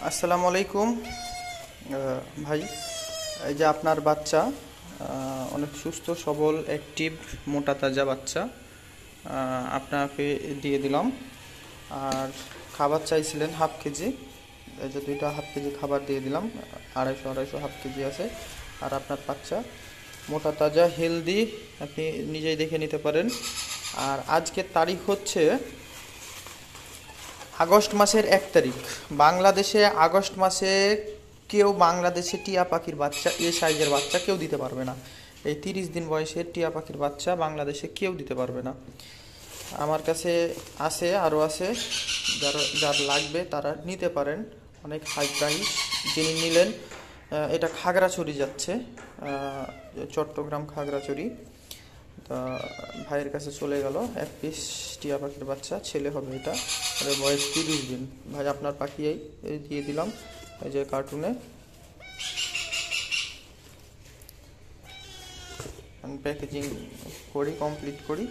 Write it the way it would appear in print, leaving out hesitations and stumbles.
আসসালামু আলাইকুম ভাই। এই যে আপনার বাচ্চা অনেক সুস্থ সবল অ্যাক্টিভ মোটা তাজা বাচ্চা আপনাকে দিয়ে দিলাম। আর খাবার চাইছিলেন হাফ কেজি, এই যে দুইটা হাফ কেজি খাবার দিয়ে দিলাম। আড়াইশো আড়াইশো হাফ কেজি আছে। আর আপনার বাচ্চা মোটা তাজা হেলদি, আপনি নিজেই দেখে নিতে পারেন। আর আজকের তারিখ হচ্ছে আগস্ট মাসের 1 তারিখ। বাংলাদেশে আগস্ট মাসে কেউ বাংলাদেশে টিয়া পাখির বাচ্চা এ সাইজের বাচ্চা কেউ দিতে পারবে না। এই 30 দিন বয়সের টিয়া পাখির বাচ্চা বাংলাদেশে কেউ দিতে পারবে না। আমার কাছে আছে, আরও আছে। যার লাগবে তারা নিতে পারেন, অনেক হাই প্রাইস। যিনি নিলেন, এটা খাগড়াছড়ি যাচ্ছে, চট্টগ্রাম খাগড়াছড়ি। তা ভাইয়ের কাছে চলে গেল 1 পিস টিয়া পাখির বাচ্চা, ছেলে হবে এটা। এর বয়স 30 দিন। ভাই আপনার পাখি এই দিয়ে দিলাম, এই যে কার্টুনে প্যাকেজিং করি, কমপ্লিট করি।